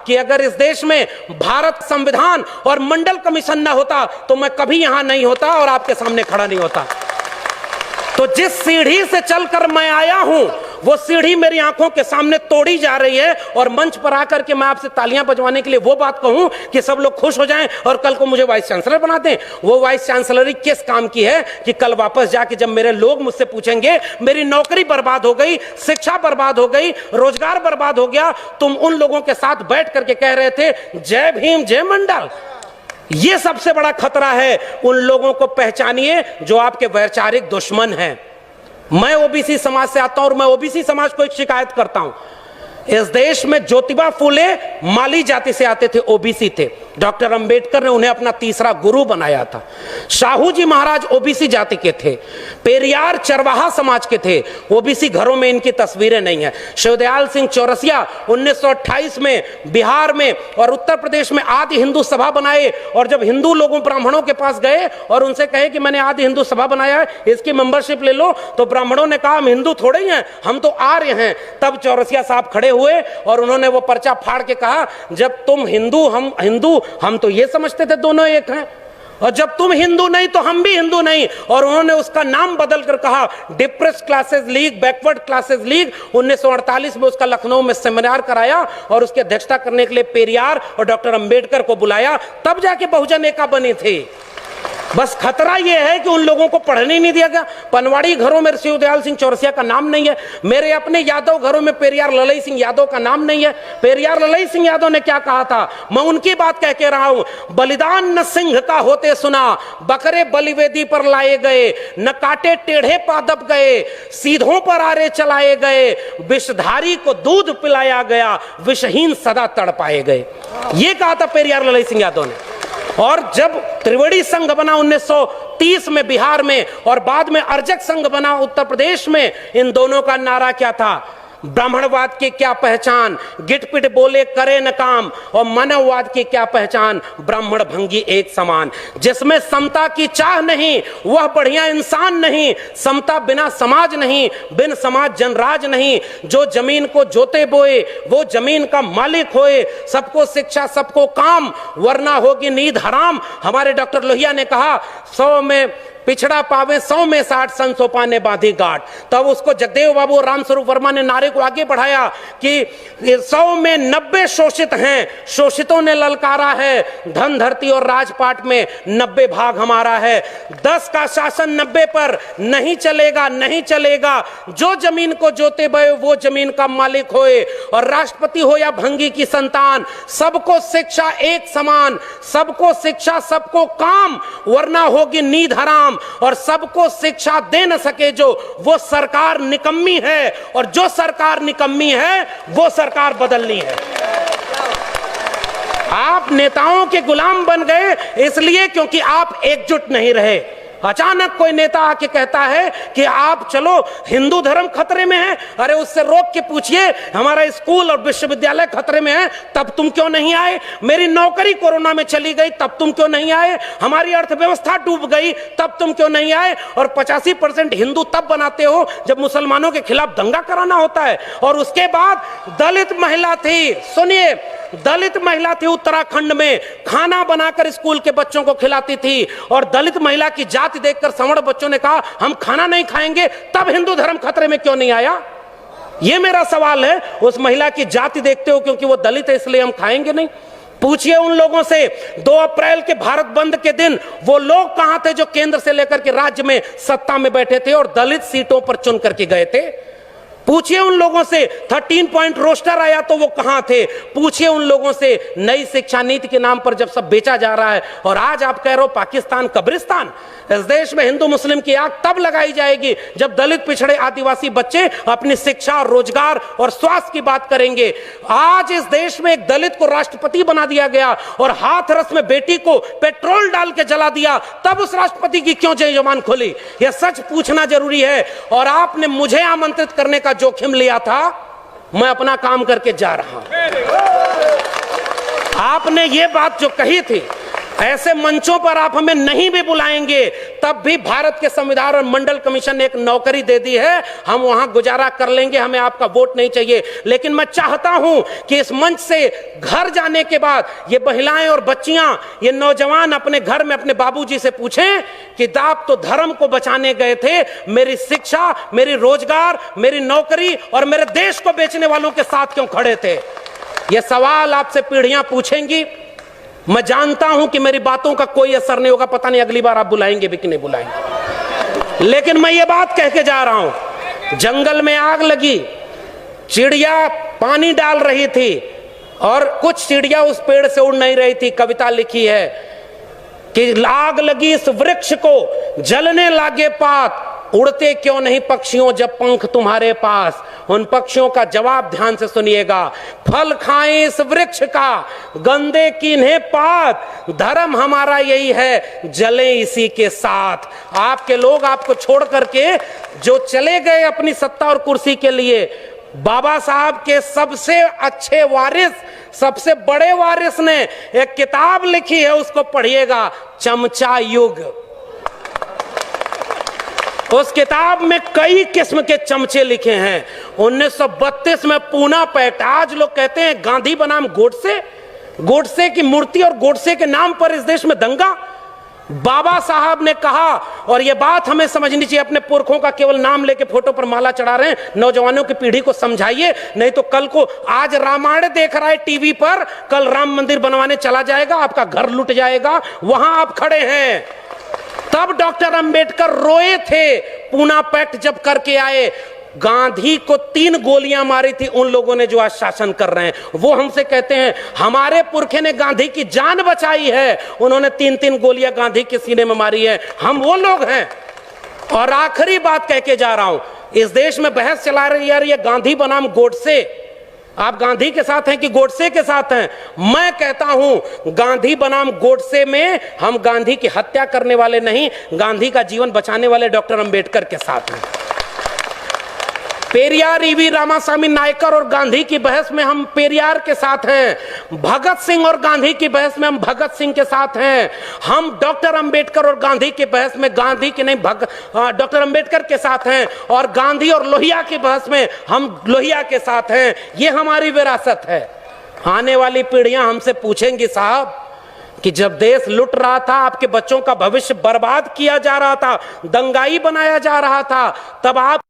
कि अगर इस देश में भारत संविधान और मंडल कमीशन ना होता तो मैं कभी यहां नहीं होता और आपके सामने खड़ा नहीं होता। तो जिस सीढ़ी से चलकर मैं आया हूं वो सीढ़ी मेरी आंखों के सामने तोड़ी जा रही है, और मंच पर आकर के मैं आपसे तालियां बजवाने के लिए वो बात कहूं कि सब लोग खुश हो जाएं और कल को मुझे वाइस चांसलर बना दें। वो वाइस चांसलरी किस काम की है कि कल वापस जाके जब मेरे लोग मुझसे पूछेंगे मेरी नौकरी बर्बाद हो गई, शिक्षा बर्बाद हो गई, रोजगार बर्बाद हो गया, तुम उन लोगों के साथ बैठ करके कह रहे थे जय भीम जय मंडल। ये सबसे बड़ा खतरा है। उन लोगों को पहचानिए जो आपके वैचारिक दुश्मन हैं। मैं ओबीसी समाज से आता हूं और मैं ओबीसी समाज को एक शिकायत करता हूं। इस देश में ज्योतिबा फूले माली जाति से आते थे, ओबीसी थे। डॉक्टर अंबेडकर ने उन्हें अपना तीसरा गुरु बनाया था। शाहू जी महाराज ओबीसी जाति के थे। पेरियार चरवाहा समाज के थे। ओबीसी घरों में इनकी तस्वीरें नहीं है। शिवदयाल सिंह चौरसिया 1928 में बिहार में और उत्तर प्रदेश में आदि हिंदू सभा बनाए, और जब हिंदू लोगों ब्राह्मणों के पास गए और उनसे कहे कि मैंने आदि हिंदू सभा बनाया है, इसकी मेंबरशिप ले लो, तो ब्राह्मणों ने कहा हम हिंदू थोड़े ही हैं, हम तो आर्य हैं। तब चौरसिया साहब खड़े हुए और उन्होंने वो पर्चा फाड़ के कहा जब तुम हिंदू हम हिंदू, हम तो ये समझते थे दोनों एक हैं, और जब तुम हिंदू नहीं तो हम भी हिंदू नहीं। और उन्होंने उसका नाम बदल कर कहा depressed classes league, backward classes league. 1948 में उसका लखनऊ में सेमिनार कराया और उसकी अध्यक्षता करने के लिए पेरियार और डॉक्टर अंबेडकर को बुलाया, तब जाके बहुजन एका बनी थी। बस खतरा यह है कि उन लोगों को पढ़ने नहीं दिया गया। पनवाड़ी घरों में शिवदयाल सिंह चौरसिया का नाम नहीं है। मेरे अपने यादव घरों में पेरियार ललई सिंह यादव का नाम नहीं है। पेरियार ललई सिंह यादव ने क्या कहा था, मैं उनकी बात कह के रहा हूं। बलिदान न सिंह का होते सुना, बकरे बलिवेदी पर लाए गए, न काटे टेढ़े पादप गए, सीधों पर आरे चलाए गए, विषधारी को दूध पिलाया गया, विषहीन सदा तड़पाए गए। ये कहा था पेरियार ललई सिंह यादव ने। और जब त्रिवेणी संघ बना 1930 में बिहार में, और बाद में अर्जक संघ बना उत्तर प्रदेश में, इन दोनों का नारा क्या था, ब्राह्मणवाद की क्या पहचान, गिटपिट बोले करे न काम, और मानववाद की क्या पहचान, ब्राह्मण भंगी एक समान। जिसमें समता की चाह नहीं वह बढ़िया इंसान नहीं, समता बिना समाज नहीं, बिन समाज जनराज नहीं। जो जमीन को जोते बोए वो जमीन का मालिक होए, सबको शिक्षा सबको काम, वरना होगी नींद हराम। हमारे डॉक्टर लोहिया ने कहा 100 में पिछड़ा पावे 100 में 60, सन सोपा ने बांधी गांठ। तब उसको जगदेव बाबू रामस्वरूप वर्मा ने नारे को आगे बढ़ाया कि 100 में 90 शोषित हैं, शोषितों ने ललकारा है, धन धरती और राजपाट में 90 भाग हमारा है। 10 का शासन 90 पर नहीं चलेगा, नहीं चलेगा। जो जमीन को जोते बये वो जमीन का मालिक होए, और राष्ट्रपति हो या भंगी की संतान, सबको शिक्षा एक समान, सबको शिक्षा सबको काम, वरना होगी नींद हराम। और सबको शिक्षा दे न सके जो, वो सरकार निकम्मी है, और जो सरकार निकम्मी है वो सरकार बदलनी है। आप नेताओं के गुलाम बन गए इसलिए क्योंकि आप एकजुट नहीं रहे। अचानक कोई नेता आके कहता है कि आप चलो हिंदू धर्म खतरे में है, अरे उससे रोक के पूछिए हमारा स्कूल और विश्वविद्यालय खतरे में है, तब तुम क्यों नहीं आए? मेरी नौकरी कोरोना में चली गई, तब तुम क्यों नहीं आए? हमारी अर्थव्यवस्था डूब गई, तब तुम क्यों नहीं आए? और 85% हिंदू तब बनाते हो जब मुसलमानों के खिलाफ दंगा कराना होता है। और उसके बाद दलित महिला थी, सुनिए, दलित महिला थी उत्तराखंड में, खाना बनाकर स्कूल के बच्चों को खिलाती थी, और दलित महिला की जाति देखकर सवर्ण बच्चों ने कहा हम खाना नहीं खाएंगे, तब हिंदू धर्म खतरे में क्यों नहीं आया? यह मेरा सवाल है। उस महिला की जाति देखते हो क्योंकि वो दलित है इसलिए हम खाएंगे नहीं? पूछिए उन लोगों से 2 अप्रैल के भारत बंद के दिन वो लोग कहां थे जो केंद्र से लेकर के राज्य में सत्ता में बैठे थे और दलित सीटों पर चुन करके गए थे? पूछिए उन लोगों से 13 पॉइंट रोस्टर आया तो वो कहां थे? पूछिए उन लोगों से नई शिक्षा नीति के नाम पर जब सब बेचा जा रहा है, और आज आप कह रहे हो पाकिस्तान कब्रिस्तान। इस देश में हिंदू मुस्लिम की आग तब लगाई जाएगी जब दलित पिछड़े आदिवासी बच्चे अपनी शिक्षा और रोजगार और स्वास्थ्य की बात करेंगे। आज इस देश में एक दलित को राष्ट्रपति बना दिया गया और हाथरस में बेटी को पेट्रोल डाल के जला दिया, तब उस राष्ट्रपति की क्यों जबान खोली? यह सच पूछना जरूरी है। और आपने मुझे आमंत्रित करने का जोखिम लिया था, मैं अपना काम करके जा रहा हूं। आपने ये बात जो कही थी, ऐसे मंचों पर आप हमें नहीं भी बुलाएंगे तब भी भारत के संविधान और मंडल कमीशन ने एक नौकरी दे दी है, हम वहां गुजारा कर लेंगे, हमें आपका वोट नहीं चाहिए। लेकिन मैं चाहता हूं कि इस मंच से घर जाने के बाद ये महिलाएं और बच्चियां, ये नौजवान अपने घर में अपने बाबूजी से पूछें कि आप तो धर्म को बचाने गए थे, मेरी शिक्षा, मेरी रोजगार, मेरी नौकरी और मेरे देश को बेचने वालों के साथ क्यों खड़े थे? ये सवाल आपसे पीढ़ियां पूछेंगी। मैं जानता हूं कि मेरी बातों का कोई असर नहीं होगा, पता नहीं अगली बार आप बुलाएंगे भी कि नहीं बुलाएंगे। लेकिन मैं ये बात कह के जा रहा हूं, जंगल में आग लगी, चिड़िया पानी डाल रही थी और कुछ चिड़िया उस पेड़ से उड़ नहीं रही थी। कविता लिखी है कि आग लगी इस वृक्ष को, जलने लागे पात, उड़ते क्यों नहीं पक्षियों जब पंख तुम्हारे पास। उन पक्षियों का जवाब ध्यान से सुनिएगा, फल खाएं इस वृक्ष का, गंदे कीन्हे पात, धर्म हमारा यही है, जले इसी के साथ। आपके लोग आपको छोड़ करके जो चले गए अपनी सत्ता और कुर्सी के लिए, बाबा साहब के सबसे अच्छे वारिस, सबसे बड़े वारिस ने एक किताब लिखी है, उसको पढ़िएगा, चमचा युग। उस किताब में कई किस्म के चमचे लिखे हैं। 1932 में पूना पैक्ट, आज लोग कहते हैं गांधी बनाम गोडसे, गोडसे की मूर्ति और गोडसे के नाम पर इस देश में दंगा। बाबा साहब ने कहा, और यह बात हमें समझनी चाहिए, अपने पुरखों का केवल नाम लेके फोटो पर माला चढ़ा रहे हैं, नौजवानों की पीढ़ी को समझाइए, नहीं तो कल को आज रामायण देख रहा है टीवी पर, कल राम मंदिर बनवाने चला जाएगा, आपका घर लुट जाएगा, वहां आप खड़े हैं। तब डॉक्टर अंबेडकर रोए थे, पूना पैक्ट जब करके आए। गांधी को 3 गोलियां मारी थी उन लोगों ने जो आज शासन कर रहे हैं। वो हमसे कहते हैं हमारे पुरखे ने गांधी की जान बचाई है, उन्होंने 3-3 गोलियां गांधी के सीने में मारी है, हम वो लोग हैं। और आखिरी बात कह के जा रहा हूं, इस देश में बहस चला रही है ये गांधी बनाम गोडसे, आप गांधी के साथ हैं कि गोडसे के साथ हैं? मैं कहता हूं गांधी बनाम गोडसे में हम गांधी की हत्या करने वाले नहीं, गांधी का जीवन बचाने वाले डॉक्टर अंबेडकर के साथ हैं। पेरियार ईवी रामास्वामी नायकर और गांधी की बहस में हम पेरियार के साथ हैं, भगत सिंह और गांधी की बहस में हम भगत सिंह के साथ हैं। हम डॉक्टर अंबेडकर और गांधी की बहस में गांधी की नहीं डॉक्टर अंबेडकर के साथ हैं, और गांधी और लोहिया की बहस में हम लोहिया के साथ हैं। ये हमारी विरासत है। आने वाली पीढ़ियां हमसे पूछेंगी साहब कि जब देश लुट रहा था, आपके बच्चों का भविष्य बर्बाद किया जा रहा था, दंगाई बनाया जा रहा था, तब आप